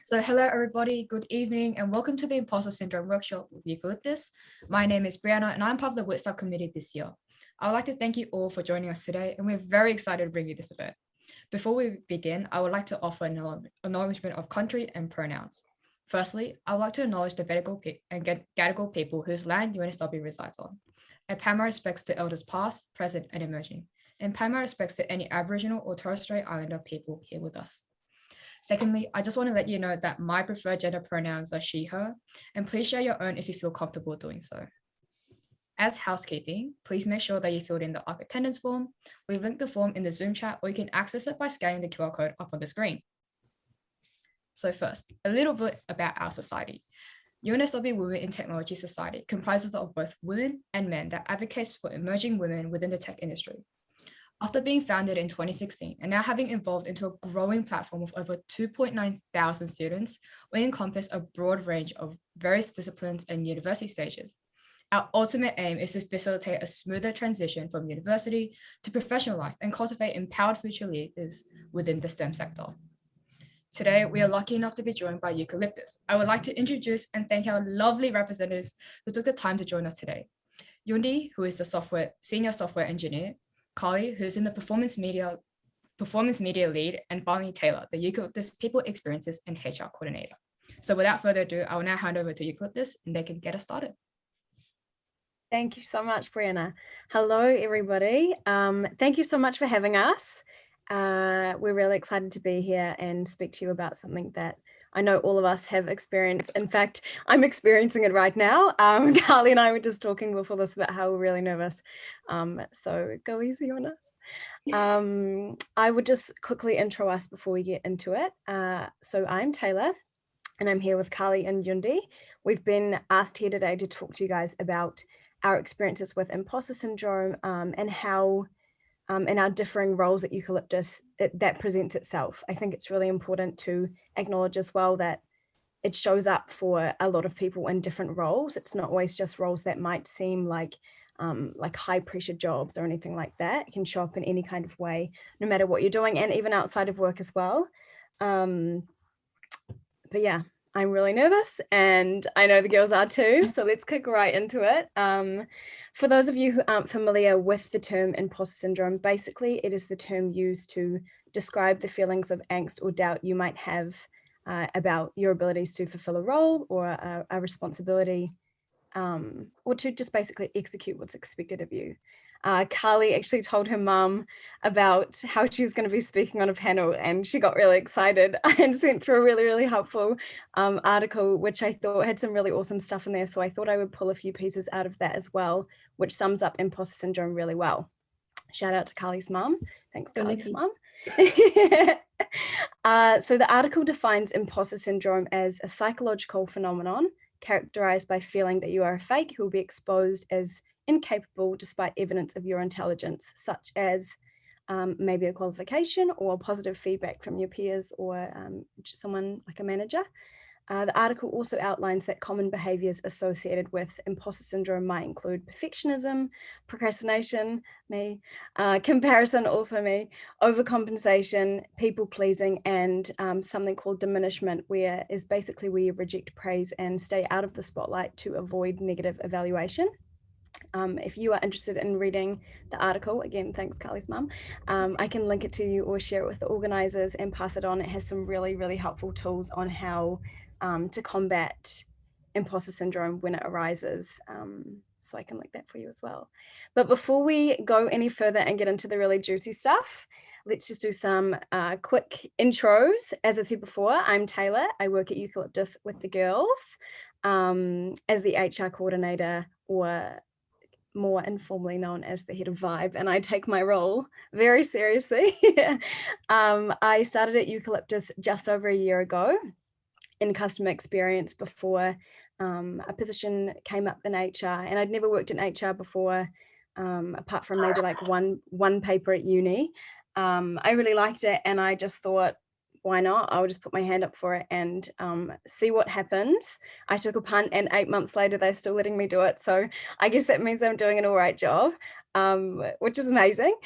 So hello everybody, good evening and welcome to the Imposter Syndrome Workshop with Eucalyptus. My name is Brianna and I'm part of the WIT subcommittee this year. I would like to thank you all for joining us today and we're very excited to bring you this event. Before we begin, I would like to offer an acknowledgement of country and pronouns. Firstly, I would like to acknowledge the Gadigal and Gadigal people whose land UNSW resides on. And pay my respects to elders past, present and emerging. And pay my respects to any Aboriginal or Torres Strait Islander people here with us. Secondly, I just want to let you know that my preferred gender pronouns are she, her, and please share your own if you feel comfortable doing so. As housekeeping, please make sure that you filled in the ARC attendance form. We've linked the form in the Zoom chat, or you can access it by scanning the QR code up on the screen. So first, a little bit about our society. UNSW Women in Technology Society comprises of both women and men that advocates for emerging women within the tech industry. After being founded in 2016 and now having evolved into a growing platform of over 2.9 thousand students, we encompass a broad range of various disciplines and university stages. Our ultimate aim is to facilitate a smoother transition from university to professional life and cultivate empowered future leaders within the STEM sector. Today, we are lucky enough to be joined by Eucalyptus. I would like to introduce and thank our lovely representatives who took the time to join us today. Yundi, who is the senior software engineer, Carly, who's in the performance media lead, and finally Tayler, the Eucalyptus people experiences and HR coordinator. So without further ado, I will now hand over to Eucalyptus and they can get us started. Thank you so much, Brianna. Hello, everybody. Thank you so much for having us. We're really excited to be here and speak to you about something that I know all of us have experienced. In fact, I'm experiencing it right now. Carly and I were just talking before this about how we're really nervous. So go easy on us. I would just quickly intro us before we get into it. So I'm Tayler and I'm here with Carly and Yundi. We've been asked here today to talk to you guys about our experiences with imposter syndrome and how in our differing roles at Eucalyptus, that presents itself. I think it's really important to acknowledge as well that it shows up for a lot of people in different roles. It's not always just roles that might seem like high pressure jobs or anything like that. It can show up in any kind of way, no matter what you're doing, and even outside of work as well. But yeah, I'm really nervous and I know the girls are too, so let's kick right into it. For those of you who aren't familiar with the term imposter syndrome, basically it is the term used to describe the feelings of angst or doubt you might have about your abilities to fulfill a role or a responsibility, or to just basically execute what's expected of you. Carly actually told her mum about how she was going to be speaking on a panel and she got really excited and sent through a really, really helpful article, which I thought had some really awesome stuff in there. So I thought I would pull a few pieces out of that as well, which sums up imposter syndrome really well. Shout out to Carly's mum. Thanks, Carly's mum. So the article defines imposter syndrome as a psychological phenomenon characterized by feeling that you are a fake who will be exposed as incapable despite evidence of your intelligence, such as maybe a qualification or positive feedback from your peers or someone like a manager. The article also outlines that common behaviors associated with imposter syndrome might include perfectionism, procrastination, comparison, also overcompensation, people pleasing, and something called diminishment, where you reject praise and stay out of the spotlight to avoid negative evaluation. If you are interested in reading the article, again, thanks Carly's mum, I can link it to you or share it with the organizers and pass it on. It has some really, really helpful tools on how to combat imposter syndrome when it arises. So I can link that for you as well. But before we go any further and get into the really juicy stuff, let's just do some quick intros. As I said before, I'm Tayler. I work at Eucalyptus with the girls as the HR coordinator, or more informally known as the head of vibe, and I take my role very seriously. I started at Eucalyptus just over a year ago in customer experience before a position came up in HR, and I'd never worked in HR before, apart from maybe like one paper at uni. I really liked it and I just thought, why not? I'll just put my hand up for it and see what happens. I took a punt and 8 months later, they're still letting me do it. So I guess that means I'm doing an all right job, which is amazing.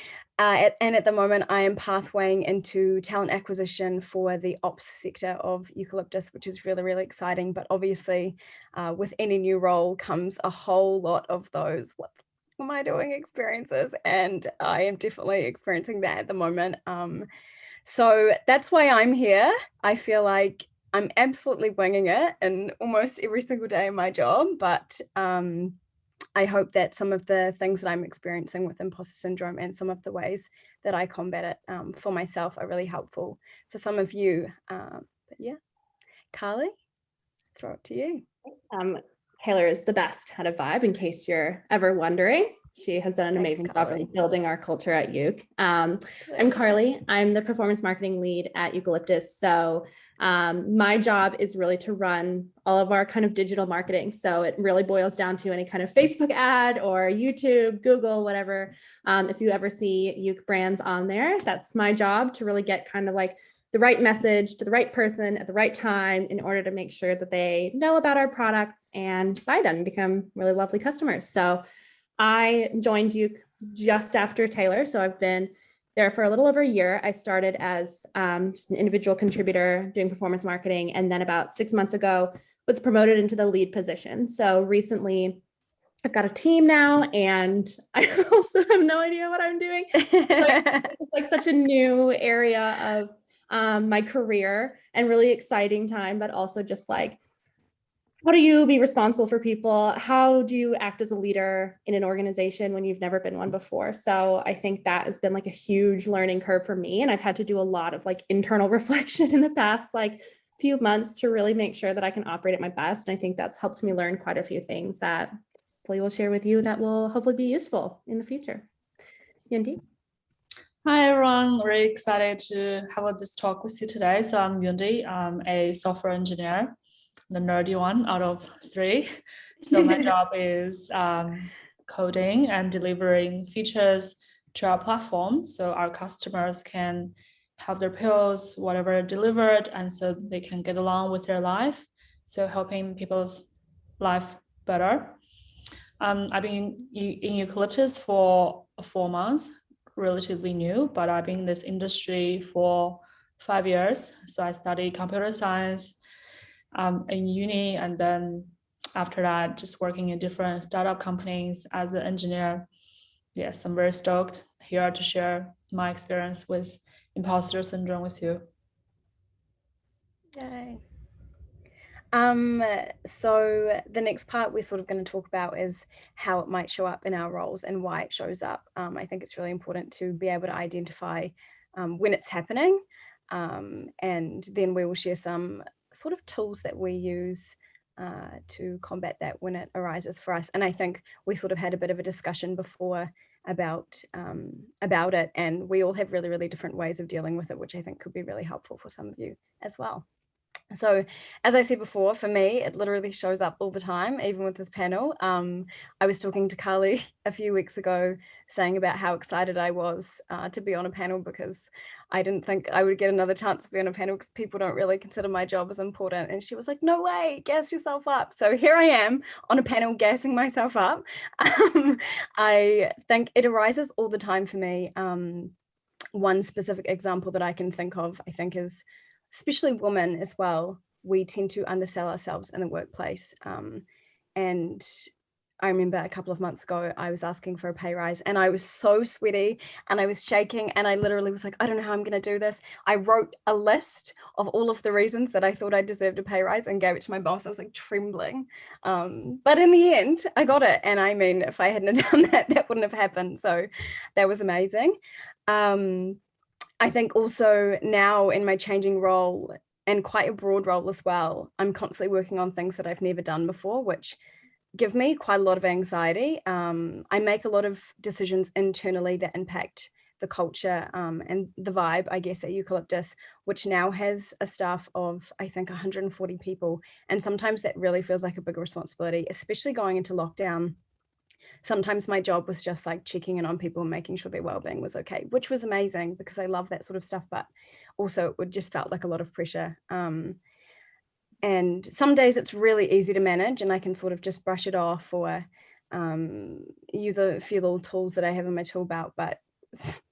and at the moment, I am pathwaying into talent acquisition for the ops sector of Eucalyptus, which is really, really exciting. But obviously, with any new role comes a whole lot of those, what am I doing experiences? And I am definitely experiencing that at the moment. So that's why I'm here. I feel like I'm absolutely winging it in almost every single day of my job, but I hope that some of the things that I'm experiencing with imposter syndrome and some of the ways that I combat it for myself are really helpful for some of you. But yeah, Carly, throw it to you. Tayler is the best head of Vibe, in case you're ever wondering. She has done an amazing job in building our culture at Euc. I'm Carly. I'm the performance marketing lead at Eucalyptus. So my job is really to run all of our kind of digital marketing. So it really boils down to any kind of Facebook ad or YouTube, Google, whatever. If you ever see Euc brands on there, that's my job, to really get kind of like the right message to the right person at the right time in order to make sure that they know about our products and buy them and become really lovely customers. So I joined Euc just after Tayler. So I've been there for a little over a year. I started as just an individual contributor doing performance marketing. And then about 6 months ago, was promoted into the lead position. So recently I've got a team now, and I also have no idea what I'm doing. It's like such a new area of my career, and really exciting time, but also just like, how do you be responsible for people? How do you act as a leader in an organization when you've never been one before? So I think that has been like a huge learning curve for me. And I've had to do a lot of like internal reflection in the past like few months to really make sure that I can operate at my best. And I think that's helped me learn quite a few things that hopefully will share with you that will hopefully be useful in the future. Yundi? Hi everyone, really excited to have this talk with you today. So I'm Yundi, I'm a software engineer, the nerdy one out of three. So my job is coding and delivering features to our platform, so our customers can have their pills, whatever delivered, and so they can get along with their life. So helping people's life better. I've been in Eucalyptus for 4 months, relatively new, but I've been in this industry for 5 years. So I studied computer science in uni, and then after that, just working in different startup companies as an engineer. Yes, I'm very stoked here to share my experience with imposter syndrome with you. Yay. So the next part we're sort of going to talk about is how it might show up in our roles and why it shows up. I think it's really important to be able to identify when it's happening, and then we will share some sort of tools that we use to combat that when it arises for us. And I think we sort of had a bit of a discussion before about it, and we all have really, really different ways of dealing with it, which I think could be really helpful for some of you as well. So as I said before, for me, it literally shows up all the time, even with this panel. I was talking to Carly a few weeks ago saying about how excited I was to be on a panel, because I didn't think I would get another chance to be on a panel because people don't really consider my job as important. And she was like, no way, gas yourself up. So here I am on a panel gassing myself up. I think it arises all the time for me. One specific example that I can think of, I think, is especially women as well, we tend to undersell ourselves in the workplace. And I remember a couple of months ago, I was asking for a pay rise and I was so sweaty and I was shaking and I literally was like, I don't know how I'm going to do this. I wrote a list of all of the reasons that I thought I deserved a pay rise and gave it to my boss. I was like trembling. But in the end, I got it. And I mean, if I hadn't done that, that wouldn't have happened. So that was amazing. I think also now in my changing role, and quite a broad role as well, I'm constantly working on things that I've never done before, which give me quite a lot of anxiety. I make a lot of decisions internally that impact the culture and the vibe, I guess, at Eucalyptus, which now has a staff of, I think, 140 people. And sometimes that really feels like a big responsibility, especially going into lockdown. Sometimes my job was just like checking in on people and making sure their well-being was okay, which was amazing because I love that sort of stuff, but also it just felt like a lot of pressure. And some days it's really easy to manage and I can sort of just brush it off or use a few little tools that I have in my tool belt. But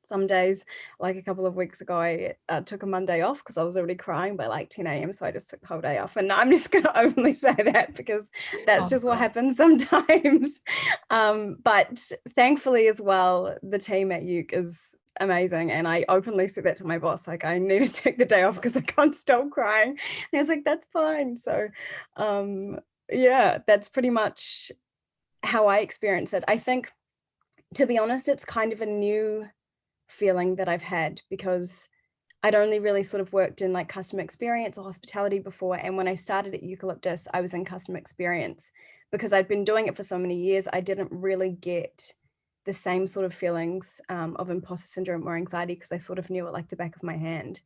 some days, like a couple of weeks ago, I took a Monday off because I was already crying by like 10 a.m. So I just took the whole day off. And I'm just going to openly say that because that's just what happens sometimes. But thankfully as well, the team at UC is amazing. And I openly said that to my boss, like, I need to take the day off because I can't stop crying. And I was like, that's fine. So yeah, that's pretty much how I experience it. I think, to be honest, it's kind of a new feeling that I've had because I'd only really sort of worked in like customer experience or hospitality before. And when I started at Eucalyptus, I was in customer experience because I'd been doing it for so many years. I didn't really get the same sort of feelings of imposter syndrome or anxiety because I sort of knew it like the back of my hand.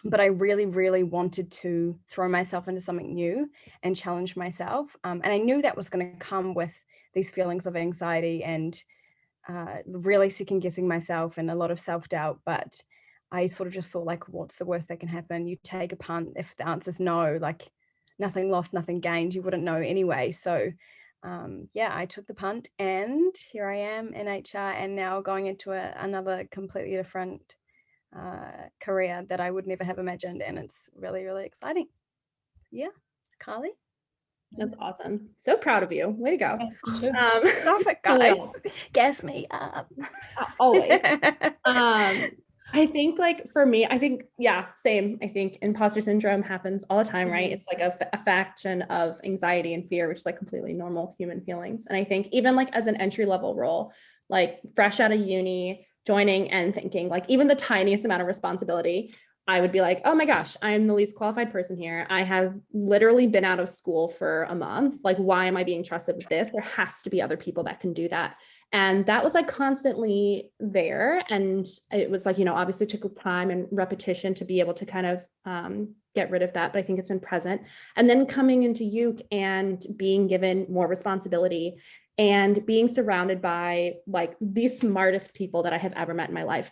But I really, really wanted to throw myself into something new and challenge myself. And I knew that was going to come with these feelings of anxiety and really second guessing myself and a lot of self-doubt. But I sort of just thought, like, what's the worst that can happen? You take a punt. If the answer's no, like, nothing lost, nothing gained. You wouldn't know anyway. So yeah, I took the punt and here I am in HR and now going into another completely different career that I would never have imagined, and it's really, really exciting. Yeah, Carly. That's awesome. So proud of you. Way to go. Love it, guys. Gas me up. Always. I think like for me, I think, yeah, same. I think imposter syndrome happens all the time, right? It's like a faction of anxiety and fear, which is like completely normal human feelings. And I think even like as an entry-level role, like fresh out of uni, joining and thinking like even the tiniest amount of responsibility, I would be like, oh my gosh, I'm the least qualified person here. I have literally been out of school for a month. Like, why am I being trusted with this? There has to be other people that can do that. And that was like constantly there. And it was like, you know, obviously took time and repetition to be able to kind of get rid of that. But I think it's been present. And then coming into UC and being given more responsibility and being surrounded by like the smartest people that I have ever met in my life.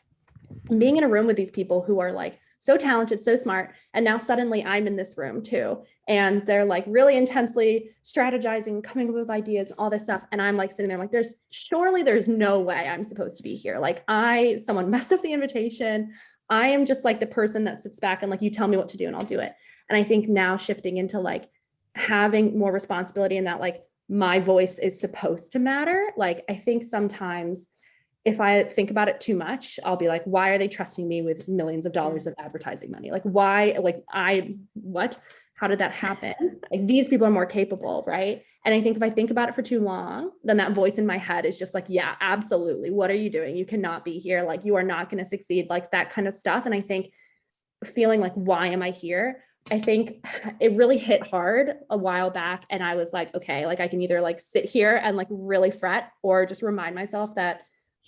And being in a room with these people who are like so talented, so smart. And now suddenly I'm in this room too. And they're like really intensely strategizing, coming up with ideas, all this stuff. And I'm like sitting there like, there's no way I'm supposed to be here. Like someone messed up the invitation. I am just like the person that sits back and like, you tell me what to do and I'll do it. And I think now shifting into like having more responsibility in that, like my voice is supposed to matter. Like, I think sometimes if I think about it too much, I'll be like, why are they trusting me with millions of dollars of advertising money? Like, why, like what, how did that happen? Like, these people are more capable, right? And I think if I think about it for too long, then that voice in my head is just like, yeah, absolutely. What are you doing? You cannot be here. Like, you are not going to succeed, like that kind of stuff. And I think feeling like, why am I here? I think it really hit hard a while back. And I was like, okay, like I can either like sit here and like really fret or just remind myself that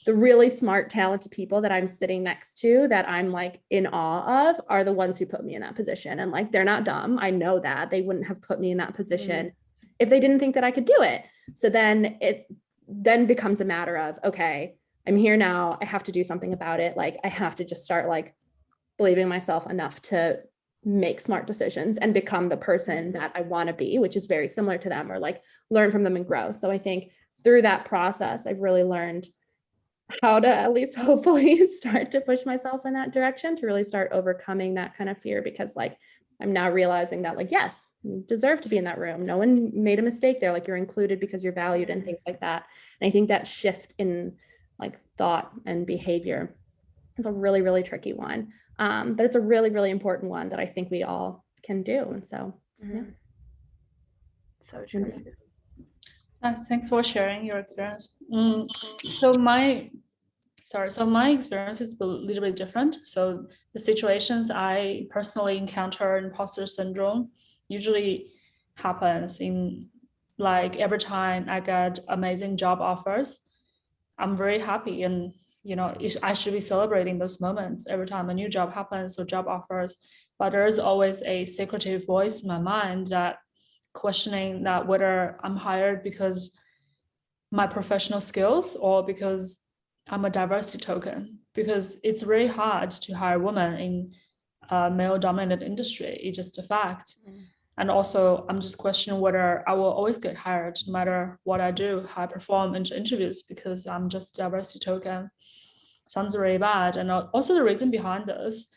the really smart, talented people that I'm sitting next to that I'm like in awe of are the ones who put me in that position. And like, they're not dumb. I know that they wouldn't have put me in that position if they didn't think that I could do it. So then it then becomes a matter of, okay, I'm here now. I have to do something about it. Like I have to just start like believing myself enough to make smart decisions and become the person that I want to be, which is very similar to them, or like learn from them and grow. So I think through that process, I've really learned how to at least hopefully start to push myself in that direction to really start overcoming that kind of fear, because like I'm now realizing that like, yes, you deserve to be in that room. No one made a mistake there. Like you're included because you're valued and things like that. And I think that shift in like thought and behavior is a really, really tricky one. But it's a really, really important one that I think we all can do. And so, yeah. So true. Thanks for sharing your experience. So my experience is a little bit different. So the situations I personally encounter imposter syndrome usually happens in like every time I get amazing job offers. I'm very happy, and you know, I should be celebrating those moments every time a new job happens or job offers. But there's always a secretive voice in my mind that questioning that whether I'm hired because my professional skills or because I'm a diversity token, because it's really hard to hire women in a male-dominated industry. It's just a fact. And also, I'm just questioning whether I will always get hired, no matter what I do, how I perform in interviews, because I'm just a diversity token. sounds really bad. And also the reason behind this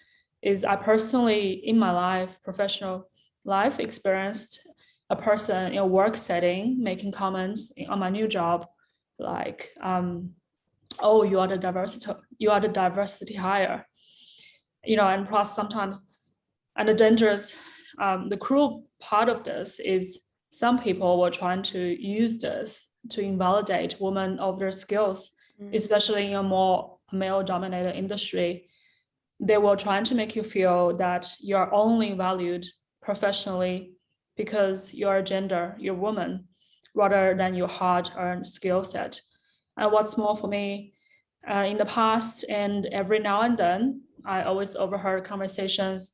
is I personally, in my life, professional life, experienced a person in a work setting making comments on my new job, like, oh, you are the diversity hire, and plus sometimes, and the dangerous, the cruel part of this is some people were trying to use this to invalidate women of their skills, especially in a more male-dominated industry. They were trying to make you feel that you're only valued professionally because you're a gender, you're a woman, rather than your hard-earned skill set. And what's more for me, in the past and every now and then, I always overheard conversations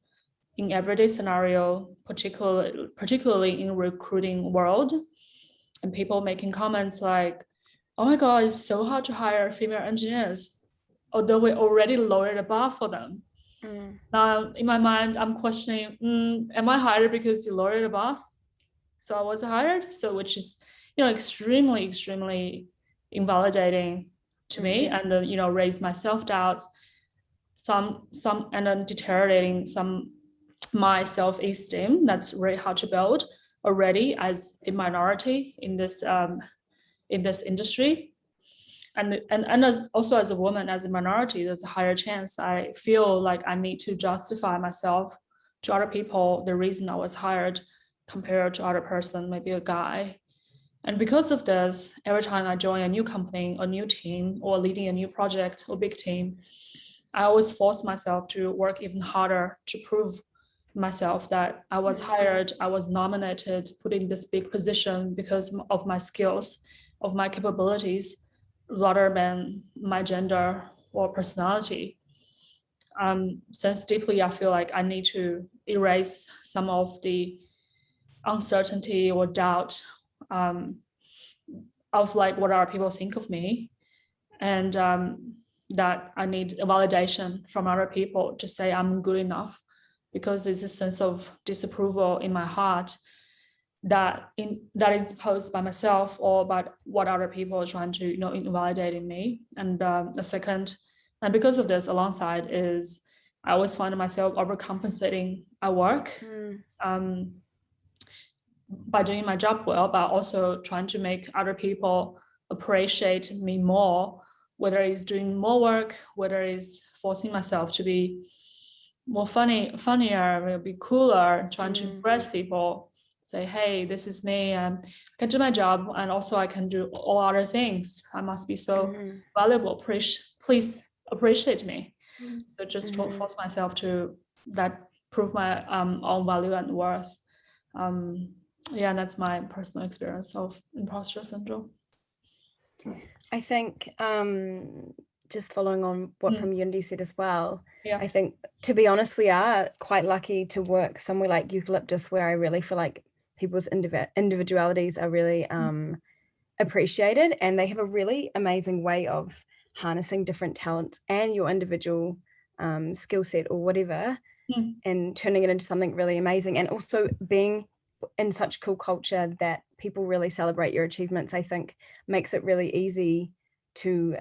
in everyday scenario, particularly in recruiting world, and people making comments like, oh my God, it's so hard to hire female engineers, although we already lowered the bar for them. Now, in my mind, I'm questioning, am I hired because you lowered the bar? So I was hired? So which is, extremely, extremely invalidating to me, and raise my self-doubts, some and then deteriorating my self-esteem. That's very hard to build already as a minority in this industry. And also as a woman, as a minority, there's a higher chance I feel like I need to justify myself to other people, the reason I was hired compared to other person, maybe a guy. And because of this, every time I join a new company, a new team, or leading a new project or big team, I always force myself to work even harder to prove myself that I was hired, I was nominated, put in this big position because of my skills, of my capabilities, rather than my gender or personality. Since deeply I feel like I need to erase some of the uncertainty or doubt of like what other people think of me, and that I need a validation from other people to say I'm good enough, because there's a sense of disapproval in my heart that is imposed by myself or by what other people are trying to invalidate in me. And the second, and because of this, alongside is I always find myself overcompensating at work by doing my job well, but also trying to make other people appreciate me more, whether it's doing more work, whether it's forcing myself to be more funnier, be cooler, trying to impress people, say, hey, this is me, and I can do my job, and also I can do all other things. I must be so valuable. Please appreciate me. So just force myself to prove my own value and worth. Yeah, that's my personal experience of imposter syndrome. I think just following on what from Yundi said as well, I think, to be honest, we are quite lucky to work somewhere like Eucalyptus, where I really feel like people's individualities are really appreciated, and they have a really amazing way of harnessing different talents and your individual skill set or whatever, and turning it into something really amazing. And also being in such cool culture that people really celebrate your achievements, I think makes it really easy to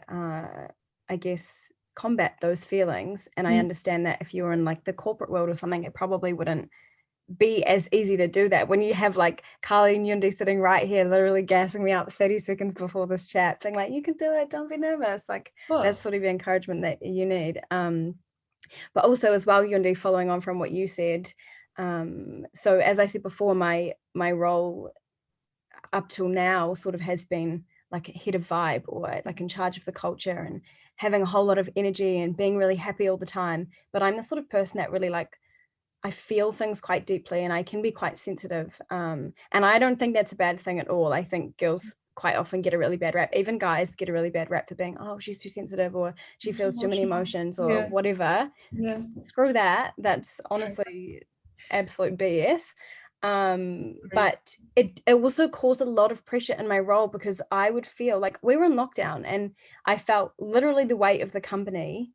I guess combat those feelings. And I understand that if you were in like the corporate world or something, it probably wouldn't be as easy to do that. When you have like Carly and Yundi sitting right here literally gassing me up 30 seconds before this chat, being like, you can do it, don't be nervous, like that's sort of the encouragement that you need. But also as well, Yundi, following on from what you said, so as I said before, my role up till now sort of has been like a head of vibe, or like in charge of the culture and having a whole lot of energy and being really happy all the time. But I'm the sort of person that really like, I feel things quite deeply and I can be quite sensitive. And I don't think that's a bad thing at all. I think girls quite often get a really bad rap. Even guys get a really bad rap for being, oh, she's too sensitive, or she feels too many emotions, or whatever. Screw that. That's honestly absolute BS. But it also caused a lot of pressure in my role, because I would feel like we were in lockdown and I felt literally the weight of the company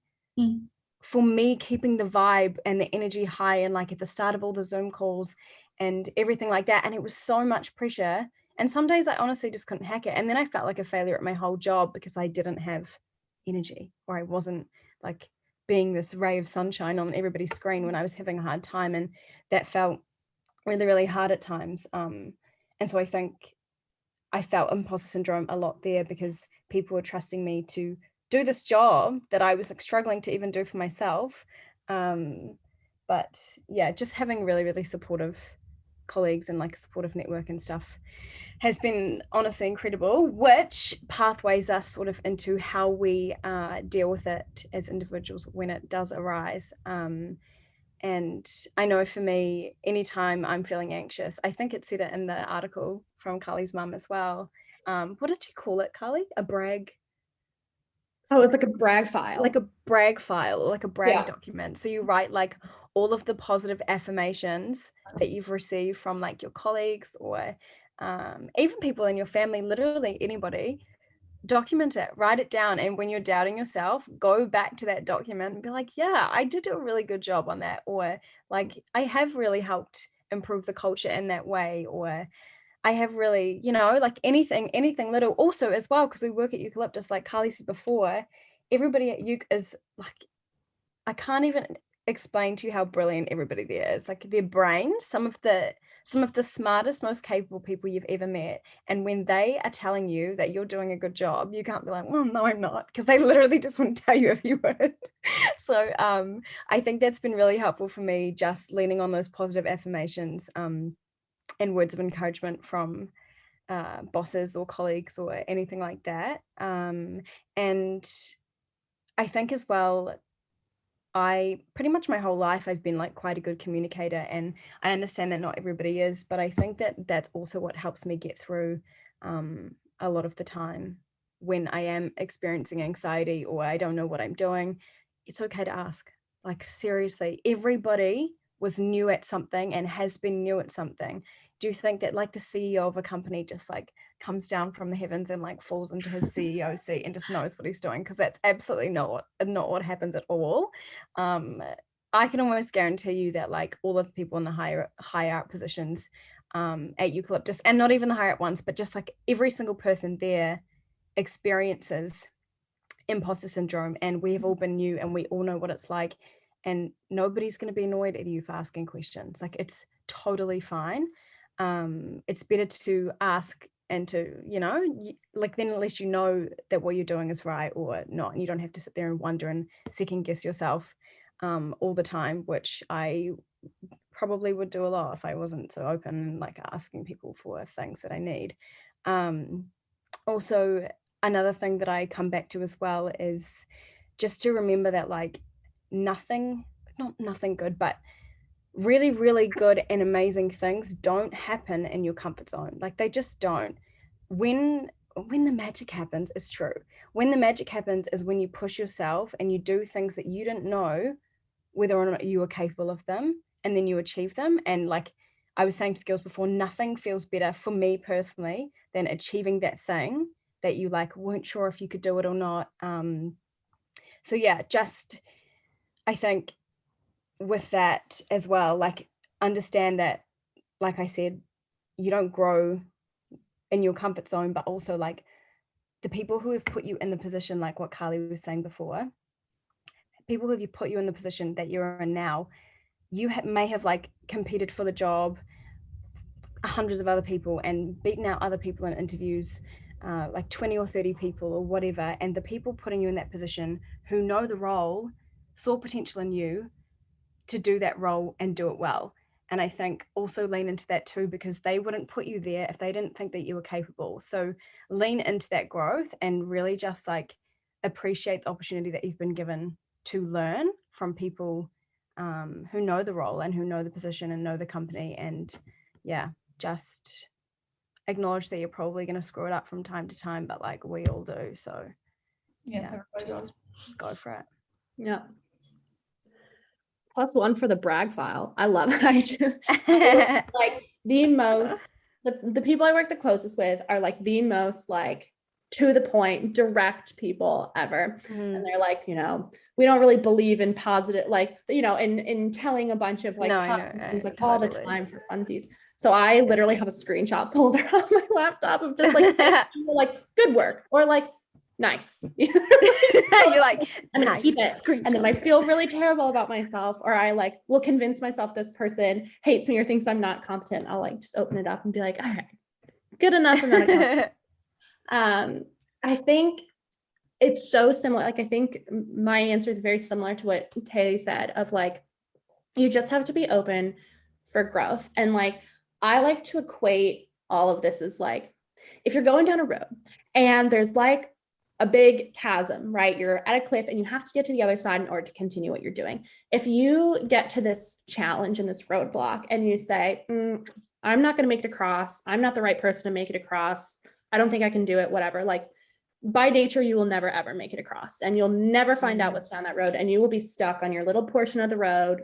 for me keeping the vibe and the energy high, and like at the start of all the Zoom calls and everything like that. And it was so much pressure, and some days I honestly just couldn't hack it. And then I felt like a failure at my whole job because I didn't have energy, or I wasn't like being this ray of sunshine on everybody's screen when I was having a hard time. And that felt really, really hard at times. And so I think I felt imposter syndrome a lot there, because people were trusting me to do this job that I was like struggling to even do for myself. But yeah, just having really, really supportive colleagues and like a supportive network and stuff has been honestly incredible, which pathways us sort of into how we deal with it as individuals when it does arise. And I know for me, anytime I'm feeling anxious, I think it said it in the article from Carly's mum as well. What did you call it, Carly? A brag? Oh, it's like a brag file. Like a brag file, like a brag document. So you write like all of the positive affirmations that you've received from like your colleagues or even people in your family, literally anybody. Document it, write it down, and when you're doubting yourself, go back to that document and be like, yeah, I did do a really good job on that, or like I have really helped improve the culture in that way, or I have really, you know, like anything little. Also as well, because we work at Eucalyptus, like Carly said before, everybody at Euc is like, I can't even explain to you how brilliant everybody there is. Like their brains, some of the smartest, most capable people you've ever met. And when they are telling you that you're doing a good job, you can't be like, well, no, I'm not, because they literally just wouldn't tell you if you would. So I think that's been really helpful for me, just leaning on those positive affirmations and words of encouragement from bosses or colleagues or anything like that. And I think as well, I pretty much my whole life I've been like quite a good communicator, and I understand that not everybody is, but I think that that's also what helps me get through a lot of the time when I am experiencing anxiety or I don't know what I'm doing. It's okay to ask. Like seriously, everybody was new at something and has been new at something. Do you think that like the CEO of a company just like comes down from the heavens and like falls into his CEO seat and just knows what he's doing? Because that's absolutely not what happens at all. I can almost guarantee you that like all of the people in the higher up positions at Eucalyptus, and not even the higher up ones, but just like every single person there experiences imposter syndrome, and we've all been new and we all know what it's like, and nobody's going to be annoyed at you for asking questions. Like it's totally fine. It's better to ask and to, you know, like then at least you know that what you're doing is right or not, and you don't have to sit there and wonder and second guess yourself all the time, which I probably would do a lot if I wasn't so open and like asking people for things that I need. Also, another thing that I come back to as well is just to remember that like nothing good, but really, really good and amazing things don't happen in your comfort zone. Like they just don't. When the magic happens, it's true. When the magic happens is when you push yourself and you do things that you didn't know whether or not you were capable of them, and then you achieve them. And like I was saying to the girls before, nothing feels better for me personally than achieving that thing that you like weren't sure if you could do it or not. So yeah, just I think with that as well, like understand that, like I said, you don't grow in your comfort zone, but also like the people who have put you in the position, like what Carly was saying before, people who have put you in the position that you're in now, you may have like competed for the job, hundreds of other people, and beaten out other people in interviews, like 20 or 30 people or whatever, and the people putting you in that position who know the role saw potential in you to do that role and do it well. And I think also lean into that too, because they wouldn't put you there if they didn't think that you were capable. So lean into that growth and really just like appreciate the opportunity that you've been given to learn from people who know the role and who know the position and know the company. And yeah, just acknowledge that you're probably going to screw it up from time to time, but like we all do. So yeah, just go for it. Yeah. +1 for the brag file. I love it. Like the people I work the closest with are like the most like to the point, direct people ever. And they're like, you know, we don't really believe in positive, like, you know, in telling a bunch of like things like all the time for funsies. So I literally have a screenshot folder on my laptop of just like, like good work, or like nice. You're like, I'm gonna nice. keep it. And then I feel really terrible about myself, or I like will convince myself this person hates me or thinks I'm not competent. I'll like just open it up and be like, all right, good enough amount of confidence. I think it's so similar. Like, I think my answer is very similar to what Tayler said of like, you just have to be open for growth. And like, I like to equate all of this as like, if you're going down a road and there's like a big chasm, right? You're at a cliff and you have to get to the other side in order to continue what you're doing. If you get to this challenge and this roadblock and you say, I'm not going to make it across. I'm not the right person to make it across. I don't think I can do it, whatever. Like, by nature, you will never, ever make it across, and you'll never find out what's down that road, and you will be stuck on your little portion of the road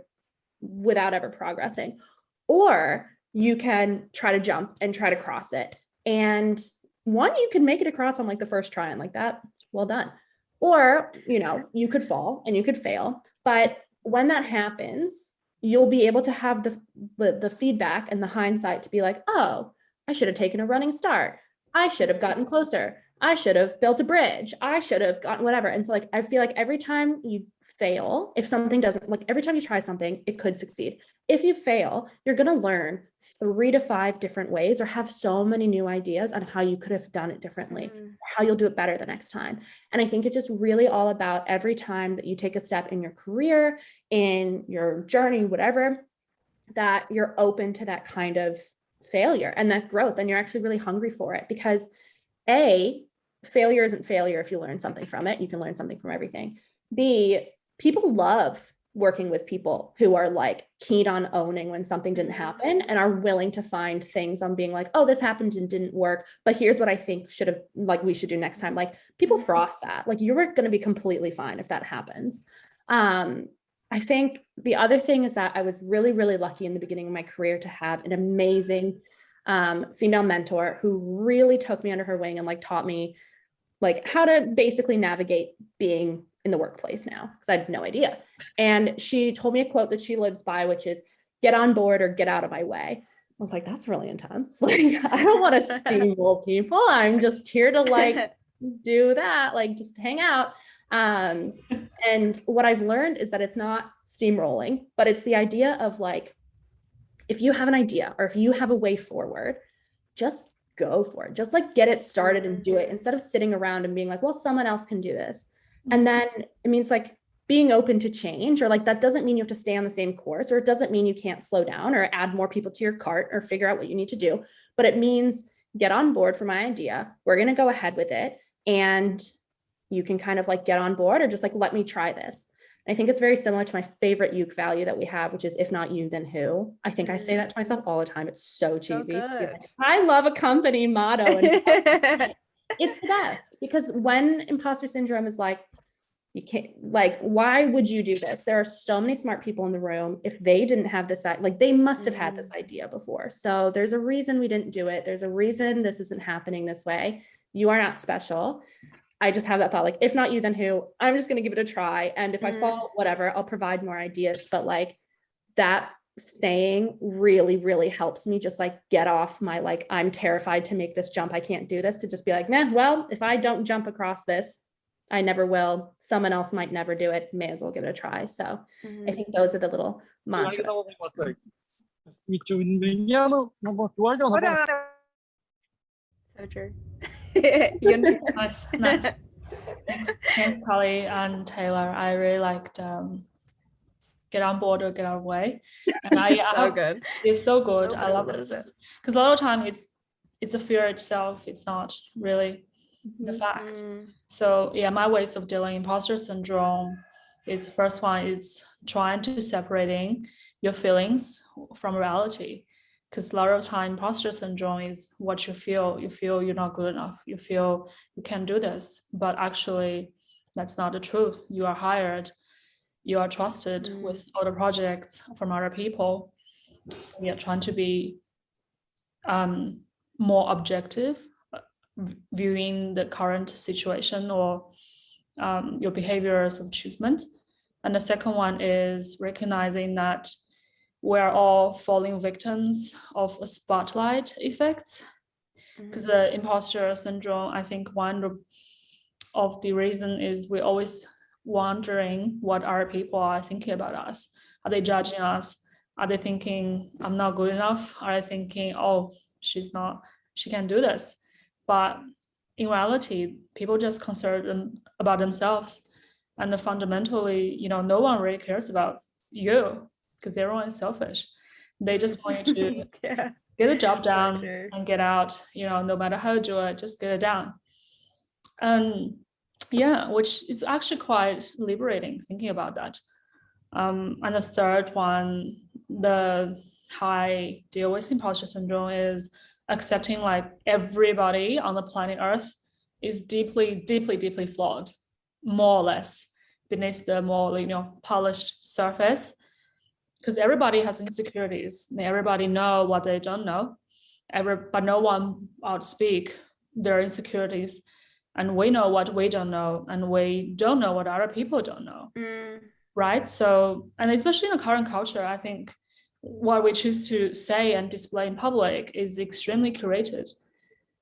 without ever progressing. Or you can try to jump and try to cross it. And one, you can make it across on like the first try and like that, well done. Or, you know, you could fall and you could fail. But when that happens, you'll be able to have the feedback and the hindsight to be like, oh, I should have taken a running start. I should have gotten closer. I should have built a bridge. I should have gotten whatever. And so like, I feel like every time you fail, if something doesn't, like every time you try something, it could succeed. If you fail, you're going to learn 3 to 5 different ways, or have so many new ideas on how you could have done it differently, how you'll do it better the next time. And I think it's just really all about every time that you take a step in your career, in your journey, whatever, that you're open to that kind of failure and that growth, and you're actually really hungry for it. Because failure isn't failure if you learn something from it. You can learn something from everything. B, people love working with people who are like keen on owning when something didn't happen and are willing to find things on being like, oh, this happened and didn't work, but here's what I think we should do next time. Like, people froth that. Like, you're going to be completely fine if that happens. I think the other thing is that I was really, really lucky in the beginning of my career to have an amazing female mentor who really took me under her wing and like taught me like how to basically navigate being in the workplace now, because I had no idea. And she told me a quote that she lives by, which is, get on board or get out of my way. I was like, that's really intense. Like, I don't want to steamroll people. I'm just here to like do that, like just hang out. And what I've learned is that it's not steamrolling, but it's the idea of like, if you have an idea or if you have a way forward, just go for it. Just like get it started and do it, instead of sitting around and being like, well, someone else can do this. And then it means like being open to change, or like, that doesn't mean you have to stay on the same course, or it doesn't mean you can't slow down or add more people to your cart or figure out what you need to do. But it means get on board for my idea. We're going to go ahead with it. And you can kind of like get on board, or just like, let me try this. I think it's very similar to my favorite UC value that we have, which is, if not you, then who? I think I say that to myself all the time. It's so cheesy. Like, I love a company motto. And it's the best, because when imposter syndrome is like, you can't, like, why would you do this? There are so many smart people in the room. If they didn't have this, like, they must have had this idea before. So there's a reason we didn't do it. There's a reason this isn't happening this way. You are not special. I just have that thought, like, if not you, then who? I'm just going to give it a try. And if I fall, whatever, I'll provide more ideas. But like, that saying really, really helps me just like get off my, like, I'm terrified to make this jump, I can't do this, to just be like, nah, well, if I don't jump across this, I never will. Someone else might never do it. May as well give it a try. So I think those are the little mantras. So true. Nice. Thanks, Carly and Tayler. I really liked get on board or get out of the way. And good. It's so good. I love it because a lot of time it's a fear itself. It's not really the fact. So yeah, my ways of dealing imposter syndrome is, the first one is trying to separating your feelings from reality. Because a lot of time imposter syndrome is what you feel you're not good enough, you feel you can't do this, but actually that's not the truth. You are hired, you are trusted with other projects from other people. So we are trying to be more objective, viewing the current situation or your behaviors of achievement. And the second one is recognizing that we're all falling victims of a spotlight effect. Because the imposter syndrome, I think one of of the reason is we're always wondering what other people are thinking about us. Are they judging us? Are they thinking I'm not good enough? Are they thinking, oh, she can't do this? But in reality, people just concerned about themselves. And fundamentally, no one really cares about you because everyone is selfish. They just want you to get a job done and get out, no matter how you do it, just get it done. And which is actually quite liberating thinking about that. And the third one, how I deal with imposter syndrome is accepting like everybody on the planet Earth is deeply, deeply, deeply flawed, more or less, beneath the more polished surface. Because everybody has insecurities. Everybody know what they don't know. But no one outspeak their insecurities. And we know what we don't know, and we don't know what other people don't know. Right? So, and especially in the current culture, I think what we choose to say and display in public is extremely curated.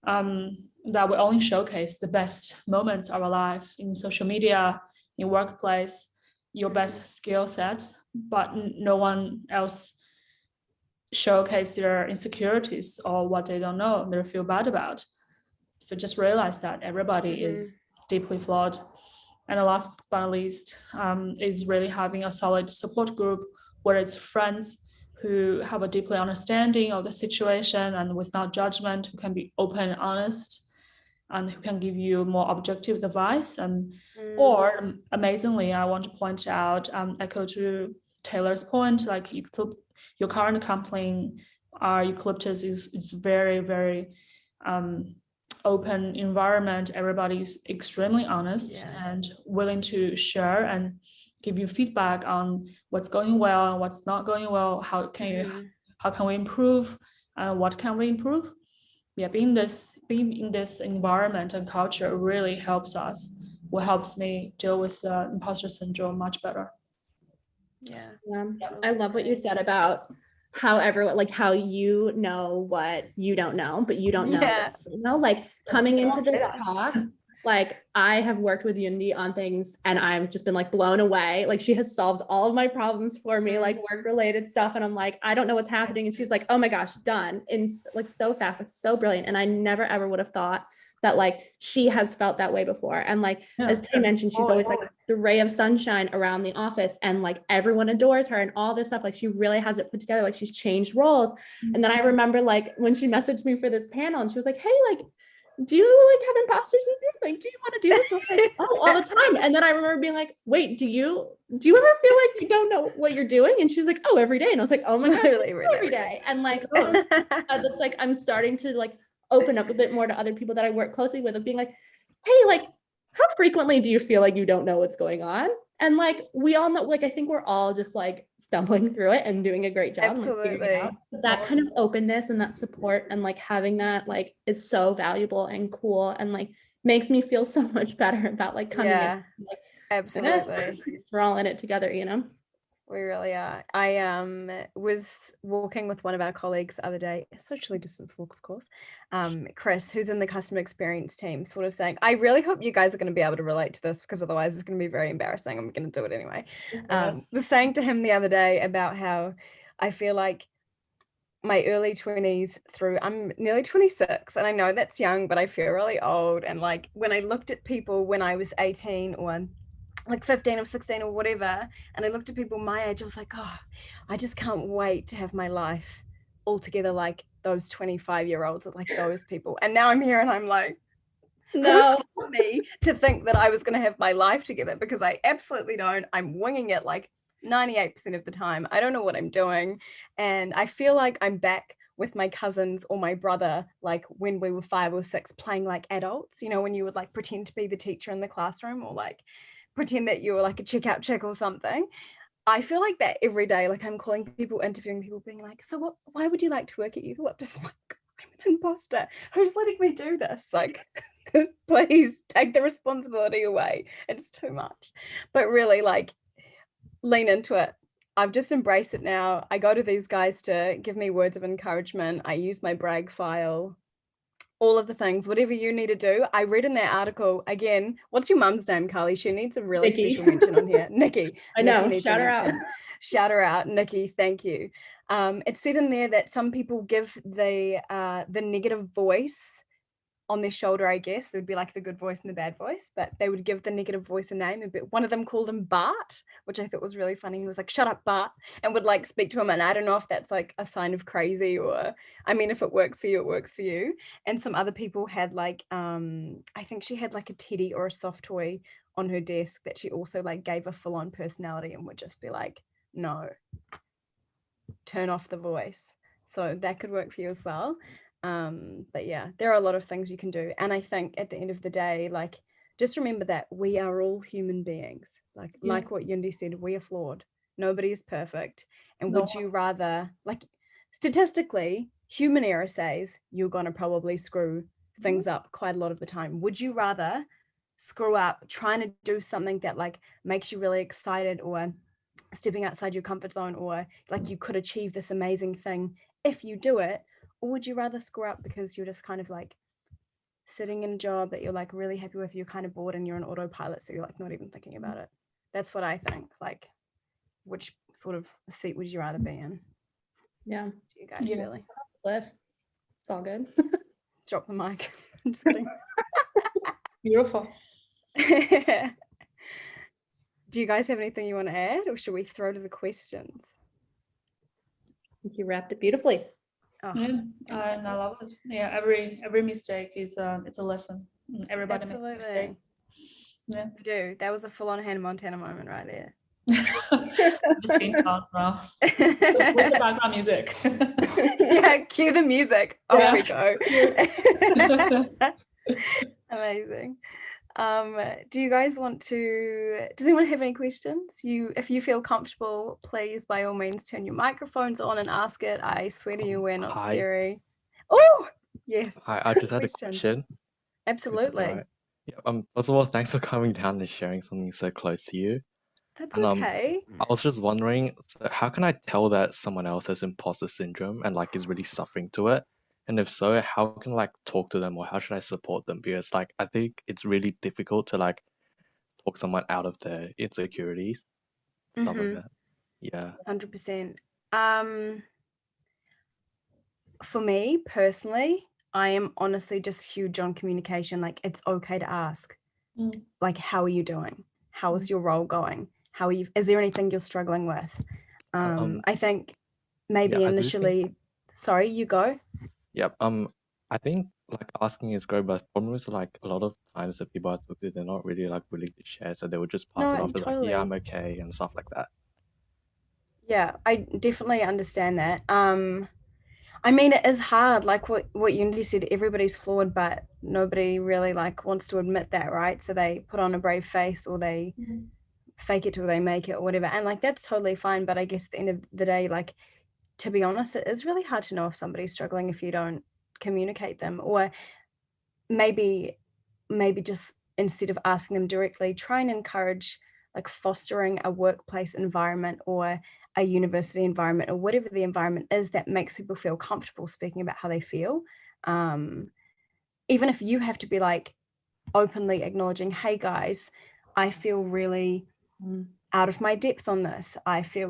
That we only showcase the best moments of our life in social media, in workplace, your best skill sets, but no one else showcase their insecurities or what they don't know, they feel bad about. So just realize that everybody is deeply flawed. And the last but not least is really having a solid support group, where it's friends who have a deeply understanding of the situation and without judgment, who can be open and honest, and who can give you more objective advice. And or amazingly, I want to point out, echo to Tayler's point, like your current company, Eucalyptus is very, very open environment. Everybody's extremely honest and willing to share and give you feedback on what's going well and what's not going well. How can we improve? What can we improve? Being in this environment and culture really helps us. What helps me deal with the imposter syndrome much better. I love what you said about how everyone, like how you know what you don't know, but you don't know what you know. Like coming into this talk, like I have worked with Yundi on things and I've just been like blown away. Like she has solved all of my problems for me, like work related stuff. And I'm like, I don't know what's happening. And she's like, oh my gosh, done. And like so fast, like so brilliant. And I never ever would have thought that like she has felt that way before. And like, as Tay mentioned, she's always like the ray of sunshine around the office and like everyone adores her and all this stuff. Like she really has it put together. Like she's changed roles. And then I remember like when she messaged me for this panel and she was like, hey, like, do you like have imposter syndrome? Like, do you want to do this? And I was like, oh, all the time. And then I remember being like, wait, do you ever feel like you don't know what you're doing? And she's like, oh, every day. And I was like, oh my gosh, every day. And like, that's like, I'm starting to like open up a bit more to other people that I work closely with, of being like, hey, like, how frequently do you feel like you don't know what's going on? And like, we all know, like, I think we're all just like stumbling through it and doing a great job. Absolutely. Like, that kind of openness and that support and like having that like is so valuable and cool and like makes me feel so much better about like coming in. Like, absolutely. We're all in it together, you know? We really are. I was walking with one of our colleagues the other day, a socially distanced walk, of course, Chris, who's in the customer experience team, sort of saying, I really hope you guys are going to be able to relate to this because otherwise it's going to be very embarrassing. I'm going to do it anyway. Was saying to him the other day about how I feel like my early 20s through, I'm nearly 26 and I know that's young, but I feel really old. And like when I looked at people when I was 18 or like 15 or 16 or whatever, and I looked at people my age, I was like, oh, I just can't wait to have my life all together like those 25-year-olds, like those people. And now I'm here and I'm like, no, for me to think that I was going to have my life together, because I absolutely don't. I'm winging it like 98% of the time. I don't know what I'm doing. And I feel like I'm back with my cousins or my brother, like when we were 5 or 6 playing like adults, you know, when you would like pretend to be the teacher in the classroom or like pretend that you were like a checkout chick or something. I feel like that every day. Like I'm calling people, interviewing people, being like, so why would you like to work at Eucalyptus? I'm like, I'm an imposter. Who's letting me do this? Like, please take the responsibility away. It's too much. But really, like, lean into it. I've just embraced it now. I go to these guys to give me words of encouragement. I use my brag file. all of the things, whatever you need to do. I read in that article, again, what's your mum's name, Carly? She needs a really Nikki. special mention on here. Nikki. I know, Nikki needs shout a her out. mention. Shout her out, Nikki, thank you. It said in there that some people give the negative voice on their shoulder, I guess. There'd be like the good voice and the bad voice, but they would give the negative voice a name. One of them called him Bart, which I thought was really funny. He was like, "Shut up, Bart," and would like speak to him. And I don't know if that's like a sign of crazy, or, I mean, if it works for you, it works for you. And some other people had like, I think she had like a teddy or a soft toy on her desk that she also like gave a full-on personality and would just be like, "No, turn off the voice." So that could work for you as well. But yeah, there are a lot of things you can do. And I think at the end of the day, like, just remember that we are all human beings. Like what Yundi said, we are flawed. Nobody is perfect. And would you rather, like, statistically, human error says you're going to probably screw things up quite a lot of the time. Would you rather screw up trying to do something that like makes you really excited, or stepping outside your comfort zone, or like you could achieve this amazing thing if you do it? Or would you rather screw up because you're just kind of like sitting in a job that you're like really happy with, you're kind of bored and you're on autopilot, so you're like not even thinking about it? That's what I think. Like, which sort of seat would you rather be in? Yeah. Do you guys really? Live. It's all good. Drop the mic. I'm just kidding. Beautiful. Do you guys have anything you want to add, or should we throw to the questions? I think you wrapped it beautifully. Oh, Yeah, and I love it. Yeah, every mistake is it's a lesson. Everybody makes absolutely. mistakes. Yeah, I do. That was a full-on Hannah Montana moment right there. Just being fast now. With the background music. Yeah, cue the music. Oh, Yeah. we go. Amazing. Do you guys want to, does anyone have any questions? If you feel comfortable, please by all means turn your microphones on and ask it. I swear to you, we're not scary. Oh, yes. Hi, I just had a question. Absolutely. Right. Yeah, first of all, thanks for coming down and sharing something so close to you. That's And okay. I was just wondering, so how can I tell that someone else has imposter syndrome and like is really suffering to it? And if so, how can I like talk to them, or how should I support them? Because like I think it's really difficult to like talk someone out of their insecurities, stuff like that. Yeah. 100%. For me personally, I am honestly just huge on communication. Like, it's okay to ask, like, how are you doing? How is your role going? Is there anything you're struggling with? I think maybe initially, sorry, you go. Yep. I think like asking is great, but the problem is like a lot of times that people I talk to, they're not really like willing to share, so they would just pass it off as like, yeah, I'm okay and stuff like that. Yeah, I definitely understand that. I mean, it is hard, like what Yundi said, everybody's flawed, but nobody really like wants to admit that, right? So they put on a brave face, or they fake it till they make it, or whatever. And like, that's totally fine. But I guess at the end of the day, like, to be honest, it is really hard to know if somebody's struggling if you don't communicate them. Or maybe just, instead of asking them directly, try and encourage like fostering a workplace environment or a university environment, or whatever the environment is that makes people feel comfortable speaking about how they feel. Even if you have to be like openly acknowledging, hey guys, I feel really out of my depth on this.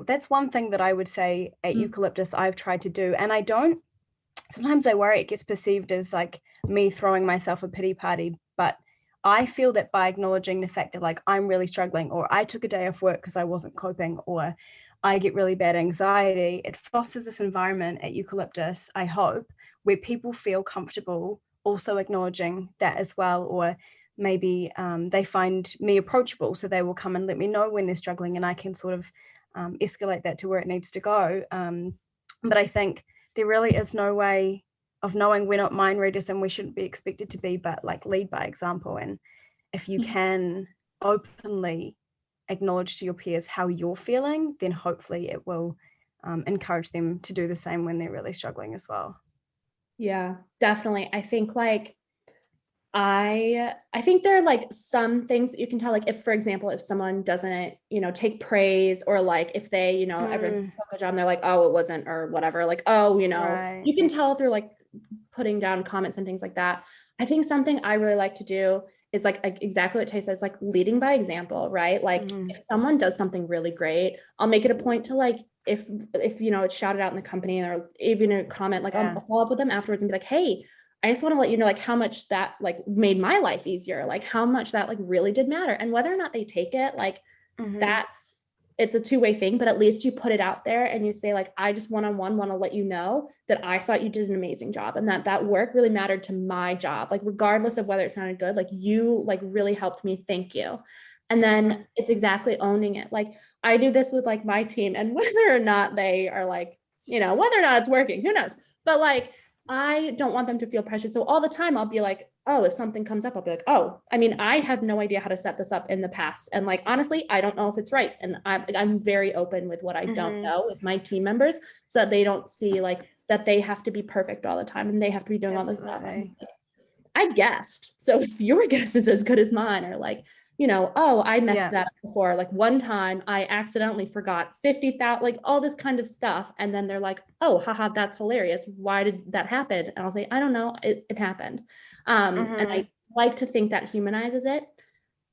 That's one thing that I would say at Eucalyptus I've tried to do. And sometimes I worry it gets perceived as like me throwing myself a pity party, but I feel that by acknowledging the fact that like I'm really struggling, or I took a day off work because I wasn't coping, or I get really bad anxiety, it fosters this environment at Eucalyptus, I hope, where people feel comfortable also acknowledging that as well. Or maybe they find me approachable, so they will come and let me know when they're struggling, and I can sort of escalate that to where it needs to go. But I think there really is no way of knowing we're not mind readers, and we shouldn't be expected to be, but like lead by example. And if you can openly acknowledge to your peers how you're feeling, then hopefully it will encourage them to do the same when they're really struggling as well. Yeah, definitely. I think like I think there are like some things that you can tell, like if, for example, if someone doesn't, take praise, or like if they, everyone's doing a good job and they're like, oh, it wasn't, or whatever, like, oh, Right. you can tell if they're like putting down comments and things like that. I think something I really like to do is like exactly what Tay says, like leading by example, right? Like if someone does something really great, I'll make it a point to like, if you know, it's shouted out in the company or even a comment, like I'll follow up with them afterwards and be like, hey, I just want to let you know like how much that like made my life easier, like how much that like really did matter. And whether or not they take it, like it's a two-way thing, but at least you put it out there and you say like, I just one-on-one want to let you know that I thought you did an amazing job and that work really mattered to my job. Like regardless of whether it sounded good, like you like really helped me. Thank you. And then it's exactly owning it. Like I do this with like my team, and whether or not they are like, you know, whether or not it's working, who knows? But like, I don't want them to feel pressured. So all the time I'll be like, oh, if something comes up, I'll be like, oh, I mean, I have no idea how to set this up in the past. And like, honestly, I don't know if it's right. And I'm very open with what I don't know with my team members so that they don't see like that they have to be perfect all the time and they have to be doing all this stuff. I guessed. So if your guess is as good as mine, or like, you know, oh, I messed that up before. Like one time I accidentally forgot 50,000, like all this kind of stuff. And then they're like, oh, haha, that's hilarious. Why did that happen? And I'll say, I don't know. It happened. And I like to think that humanizes it.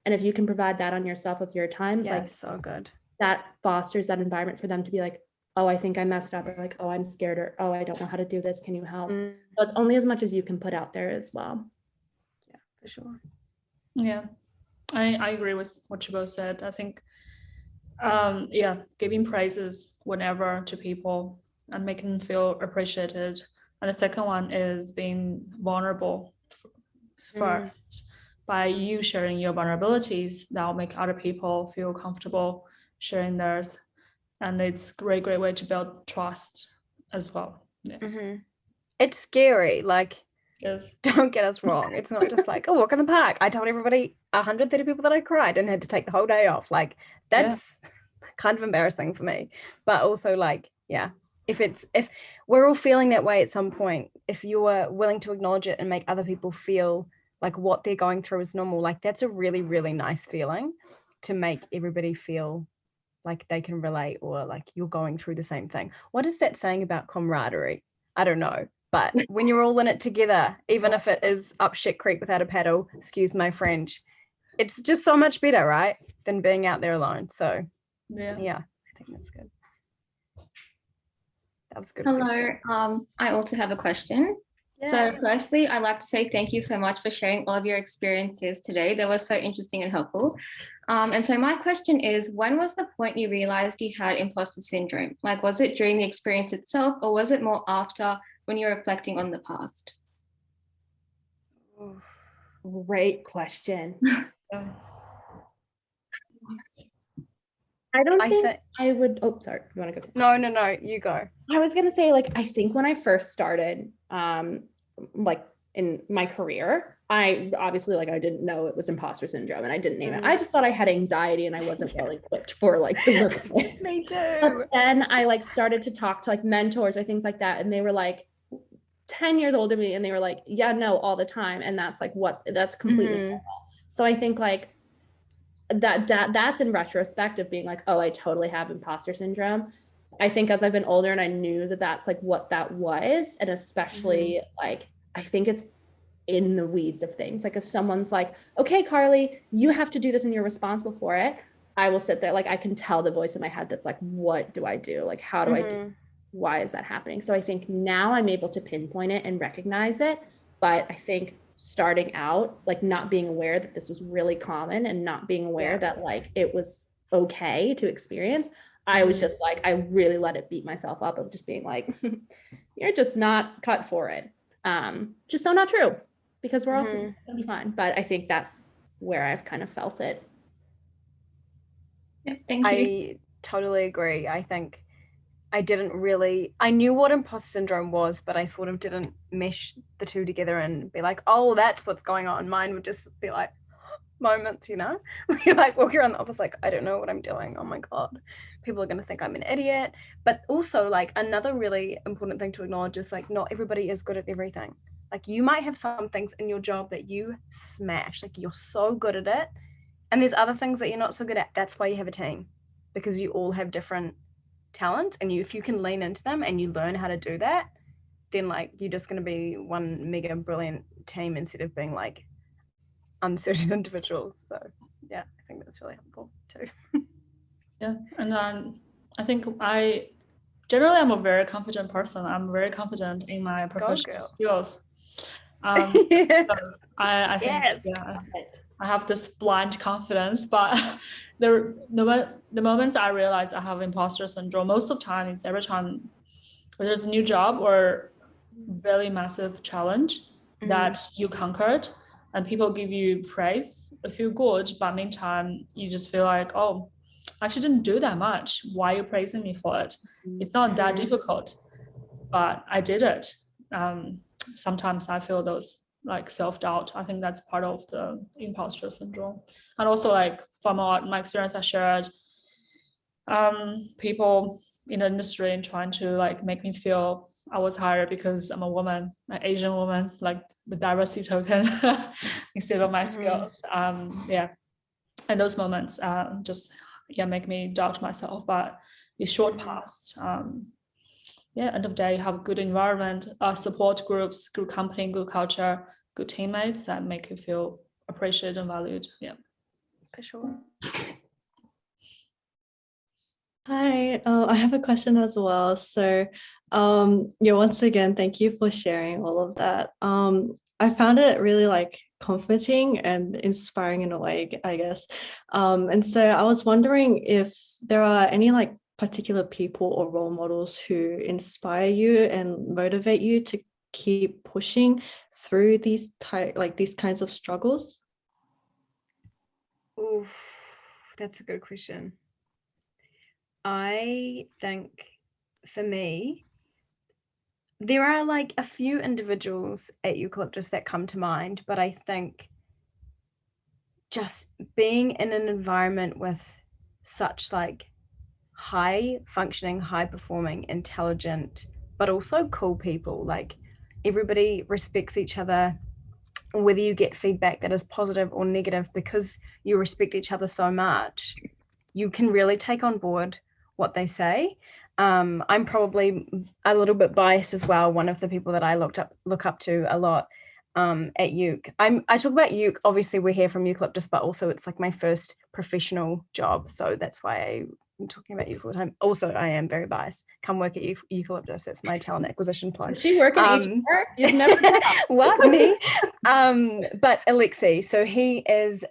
And if you can provide that on yourself with your times, like so good. That fosters that environment for them to be like, oh, I think I messed up, or like, oh, I'm scared, or oh, I don't know how to do this. Can you help? So it's only as much as you can put out there as well. Yeah, for sure. Yeah, I agree with what you both said. I think, giving praises whenever to people and making them feel appreciated. And the second one is being vulnerable first by you sharing your vulnerabilities. That'll make other people feel comfortable sharing theirs. And it's a great way to build trust as well. Yeah. It's scary. Like, yes. Don't get us wrong. It's not just like, oh, walk in the park. I told everybody, 130 people that I cried and had to take the whole day off. Like, that's kind of embarrassing for me. But also like, if we're all feeling that way at some point, if you are willing to acknowledge it and make other people feel like what they're going through is normal, like that's a really, really nice feeling to make everybody feel like they can relate, or like you're going through the same thing. What is that saying about camaraderie? I don't know. But when you're all in it together, even if it is up shit creek without a paddle, excuse my French, it's just so much better, right? Than being out there alone. So yeah, I think that's good. That was a good. Hello. Question. I also have a question. So firstly, I'd like to say thank you so much for sharing all of your experiences today. That was so interesting and helpful. And so my question is, when was the point you realized you had imposter syndrome? Like, was it during the experience itself, or was it more after, when you're reflecting on the past? Great question. I don't think I would. Oh, sorry. You want to go? No, you go. I was gonna say, like, I think when I first started, like in my career, I obviously, like, I didn't know it was imposter syndrome, and I didn't name it. I just thought I had anxiety and I wasn't well equipped for like the workplace. Me too. But then I like started to talk to like mentors or things like that, and they were like 10 years older than me, and they were like, yeah, no, all the time. And that's like that's completely normal. So I think like that's in retrospect of being like, oh, I totally have imposter syndrome. I think as I've been older and I knew that that's like what that was, and especially like, I think it's in the weeds of things. Like if someone's like, okay, Carly, you have to do this and you're responsible for it, I will sit there, like I can tell the voice in my head that's like, what do I do? Like, how do I do? Why is that happening? So I think now I'm able to pinpoint it and recognize it. But I think starting out, like not being aware that this was really common and not being aware that like it was okay to experience, I was just like, I really let it beat myself up of just being like, you're just not cut for it. Just so not true, because we're also gonna be fine. But I think that's where I've kind of felt it. Yeah, thank you. I totally agree. I think I knew what imposter syndrome was, but I sort of didn't mesh the two together and be like, oh, that's what's going on. Mine would just be like moments, you know, you're like walking around the office like, I don't know what I'm doing. Oh my God, people are going to think I'm an idiot. But also like another really important thing to acknowledge is like, not everybody is good at everything. Like you might have some things in your job that you smash, like you're so good at it. And there's other things that you're not so good at. That's why you have a team, because you all have different talents, and if you can lean into them and you learn how to do that, then like you're just going to be one mega brilliant team instead of being like uncertain individuals. So yeah, I think that's really helpful too. Yeah, and then I think I'm a very confident person. I'm very confident in my professional skills. Yeah. I think Yes. yeah, I have this blind confidence, but the moments I realize I have imposter syndrome, most of the time it's every time there's a new job or really massive challenge that you conquered and people give you praise, you feel good, but meantime you just feel like, oh, I actually didn't do that much. Why are you praising me for it? It's not that difficult, but I did it. Sometimes I feel those like self-doubt. I think that's part of the imposter syndrome. And also like from my experience I shared, people in the industry and trying to like make me feel I was hired because I'm a woman, an Asian woman, like the diversity token instead of my skills. Yeah, and those moments just make me doubt myself, but it's short past. Yeah, end of the day, have a good environment, support groups, good company, good culture, good teammates that make you feel appreciated and valued. Yeah, for sure. Hi, I have a question as well. So, yeah, once again, thank you for sharing all of that. I found it really like comforting and inspiring in a way, I guess. And so I was wondering if there are any like particular people or role models who inspire you and motivate you to keep pushing through these kinds of struggles? Oof, that's a good question. I think for me, there are like a few individuals at Eucalyptus that come to mind, but I think just being in an environment with such like high functioning, high performing, intelligent, but also cool people, like everybody respects each other, whether you get feedback that is positive or negative, because you respect each other so much, you can really take on board what they say. I'm probably a little bit biased as well. One of the people that I look up to a lot at Euc. I talk about Euc, obviously we're here from Eucalyptus, but also it's like my first professional job. So that's why I'm talking about Euc all the time. Also, I am very biased. Come work at Eucalyptus. That's my talent acquisition plug. Does she work in HR? You've never met what, me? But Alexei, so he is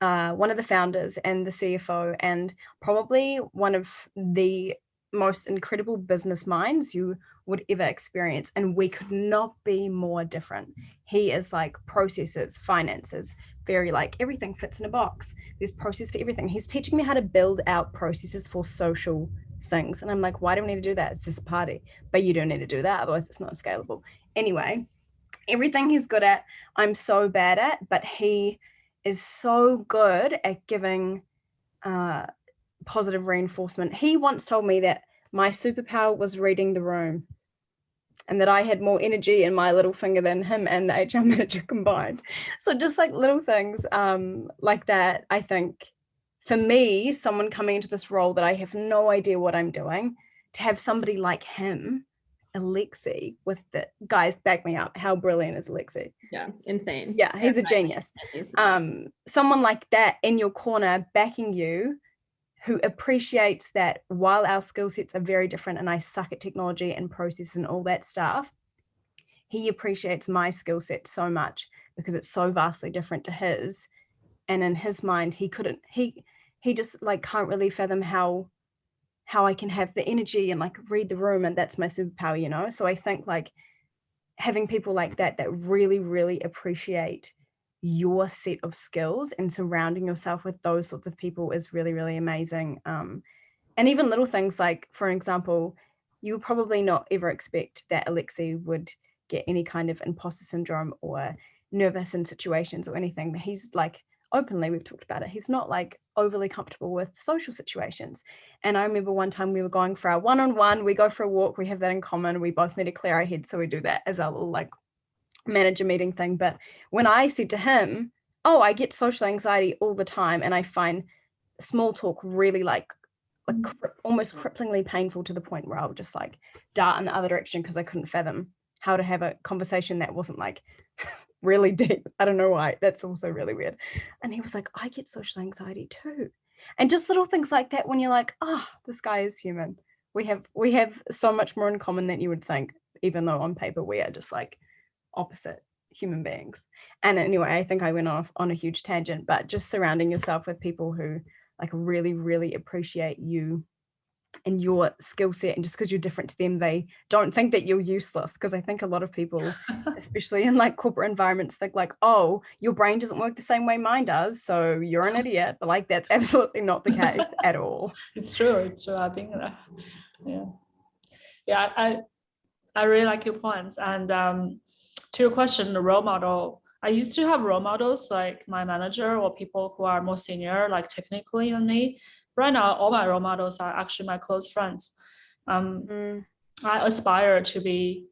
one of the founders and the CFO, and probably one of the most incredible business minds you would ever experience. And we could not be more different. He is like processes, finances, very like everything fits in a box. There's process for everything. He's teaching me how to build out processes for social things. And I'm like, why do we need to do that? It's just a party. But you don't need to do that, otherwise it's not scalable. Anyway, everything he's good at, I'm so bad at, but he is so good at giving positive reinforcement. He once told me that my superpower was reading the room and that I had more energy in my little finger than him and the HR manager combined. So just like little things like that, I think for me, someone coming into this role that I have no idea what I'm doing, to have somebody like him, Alexei, with the guys, back me up. How brilliant is Alexei? Yeah, insane. Yeah, he's a genius. Someone like that in your corner backing you, who appreciates that while our skill sets are very different and I suck at technology and processes and all that stuff, he appreciates my skill set so much because it's so vastly different to his. And in his mind, he just like can't really fathom how I can have the energy and like read the room, and that's my superpower, you know? So I think like having people like that really, really appreciate your set of skills and surrounding yourself with those sorts of people is really, really amazing. And even little things like, for example, you would probably not ever expect that Alexei would get any kind of imposter syndrome or nervous in situations or anything. But he's like, openly, we've talked about it, he's not like overly comfortable with social situations. And I remember one time we were going for our one-on-one, we go for a walk, we have that in common, we both need to clear our heads, so we do that as our little like manager meeting thing. But when I said to him, oh, I get social anxiety all the time and I find small talk really like like almost cripplingly painful to the point where I would just like dart in the other direction because I couldn't fathom how to have a conversation that wasn't like really deep. I don't know why. That's also really weird. And he was like, I get social anxiety too. And just little things like that when you're like, oh, this guy is human. We have so much more in common than you would think, even though on paper we are just like opposite human beings. And anyway, I think I went off on a huge tangent, but just surrounding yourself with people who like really, really appreciate you and your skill set, and just because you're different to them, they don't think that you're useless. Because I think a lot of people, especially in like corporate environments, think like, oh, your brain doesn't work the same way mine does, so you're an idiot. But like that's absolutely not the case at all. It's true. I think that, I really like your points. And to your question, the role model, I used to have role models like my manager or people who are more senior, like technically than me. Right now, all my role models are actually my close friends. I aspire to be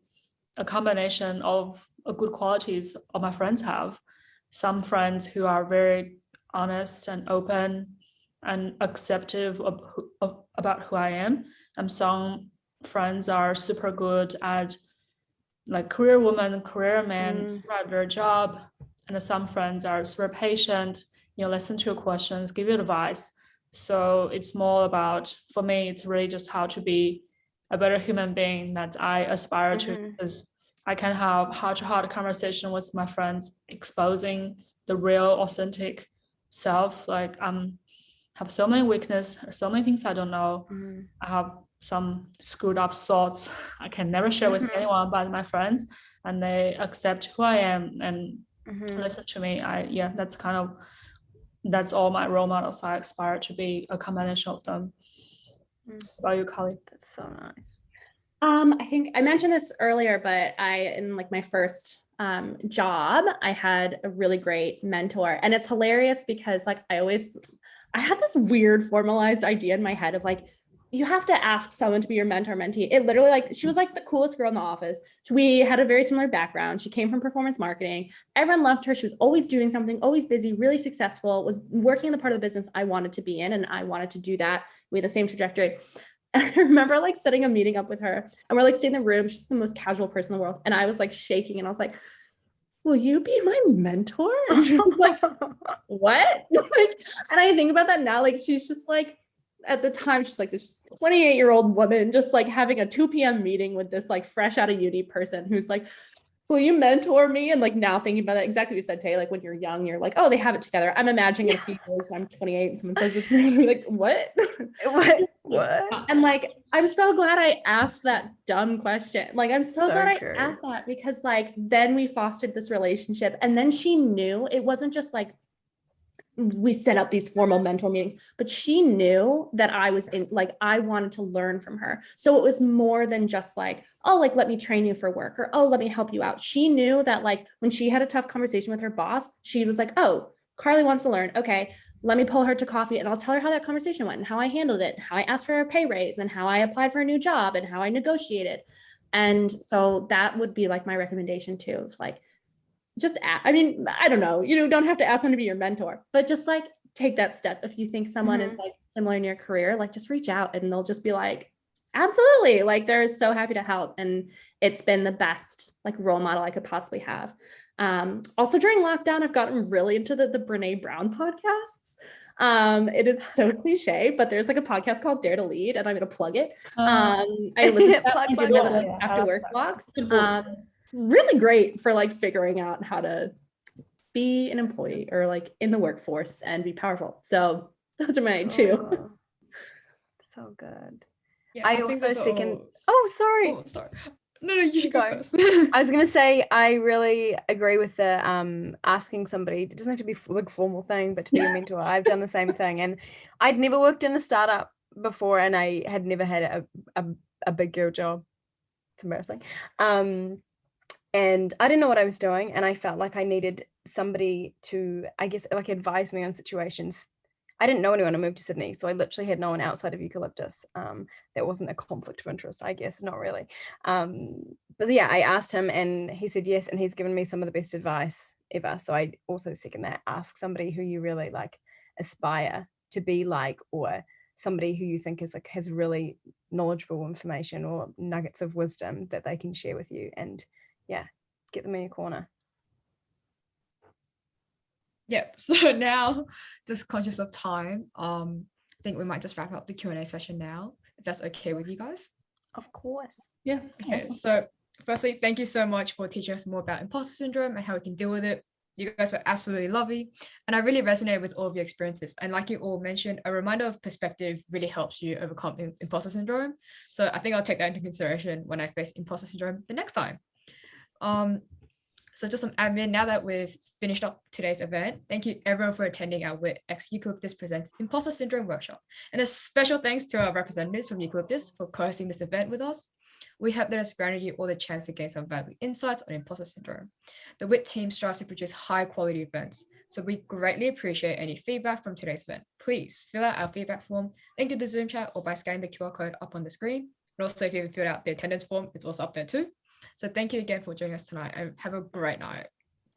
a combination of good qualities all my friends have. Some friends who are very honest and open and accepting about who I am. And some friends are super good at like career woman, career man, at their job. And some friends are super patient, listen to your questions, give you advice. So it's more about, for me, it's really just how to be a better human being that I aspire to, because I can have heart-to-heart conversation with my friends, exposing the real, authentic self. Like have so many weaknesses, so many things I don't know. I have some screwed up thoughts I can never share with anyone but my friends, and they accept who I am and listen to me. That's all my role models. I aspire to be a combination of them. What about you, Kali? That's so nice. I think I mentioned this earlier, but in like my first job, I had a really great mentor, and it's hilarious because like I had this weird formalized idea in my head of like, you have to ask someone to be your mentor mentee. It literally, like, she was like the coolest girl in the office. We had a very similar background. She came from performance marketing. Everyone loved her. She was always doing something, always busy, really successful, was working in the part of the business I wanted to be in, and I wanted to do that. We had the same trajectory. And I remember like setting a meeting up with her, and we're like sitting in the room. She's the most casual person in the world. And I was like shaking, and I was like, will you be my mentor? And she was like, what? And I think about that now, like, she's just like, at the time, she's like this 28-year-old woman just like having a 2 p.m. meeting with this like fresh out of uni person who's like, will you mentor me? And like now thinking about it, exactly what you said, Tay, like when you're young, you're like, oh, they have it together. I'm imagining in a few years, I'm 28 and someone says this to me, like, what? What? And like, I'm so glad I asked that dumb question. Like, I'm so glad true. I asked that, because like, then we fostered this relationship, and then she knew it wasn't just like, we set up these formal mentor meetings, but she knew that I was in, like, I wanted to learn from her. So it was more than just like, oh, like, let me train you for work, or, oh, let me help you out. She knew that like when she had a tough conversation with her boss, she was like, oh, Carly wants to learn. Okay, let me pull her to coffee and I'll tell her how that conversation went and how I handled it, how I asked for a pay raise and how I applied for a new job and how I negotiated. And so that would be like my recommendation too, of like, just, I mean, I don't know, you don't have to ask them to be your mentor, but just like take that step. If you think someone is like similar in your career, like just reach out and they'll just be like, absolutely. Like they're so happy to help. And it's been the best like role model I could possibly have. Also during lockdown, I've gotten really into the Brene Brown podcasts. It is so cliche, but there's like a podcast called Dare to Lead, and I'm going to plug it. I listen to that and do my little after work walks. Really great for like figuring out how to be an employee or like in the workforce and be powerful. So those are my two. So good. Yeah, I also second. Oh, sorry. Oh, sorry. No, you should go first. I was going to say, I really agree with the asking somebody. It doesn't have to be a big formal thing, but to be a mentor. I've done the same thing, and I'd never worked in a startup before, and I had never had a big girl job. It's embarrassing. And I didn't know what I was doing, and I felt like I needed somebody to, I guess, like advise me on situations. I didn't know anyone. I moved to Sydney, so I literally had no one outside of Eucalyptus. That wasn't a conflict of interest, I guess, not really. But yeah, I asked him, and he said yes, and he's given me some of the best advice ever. So I also second that. Ask somebody who you really like aspire to be like, or somebody who you think is like has really knowledgeable information or nuggets of wisdom that they can share with you, and yeah, get them in your corner. Yep. So now, just conscious of time, I think we might just wrap up the Q&A session now, if that's okay with you guys. Of course. Yeah. Okay. awesome. So firstly, thank you so much for teaching us more about imposter syndrome and how we can deal with it. You guys were absolutely lovely, and I really resonated with all of your experiences. And like you all mentioned, a reminder of perspective really helps you overcome imposter syndrome. So I think I'll take that into consideration when I face imposter syndrome the next time. So just some admin, now that we've finished up today's event, thank you everyone for attending our WIT x Eucalyptus Presents Imposter Syndrome Workshop. And a special thanks to our representatives from Eucalyptus for hosting this event with us. We hope that has granted you all the chance to gain some valuable insights on imposter syndrome. The WIT team strives to produce high quality events, so we greatly appreciate any feedback from today's event. Please fill out our feedback form, linked to the Zoom chat, or by scanning the QR code up on the screen. And also, if you haven't filled out the attendance form, it's also up there too. So thank you again for joining us tonight, and have a great night.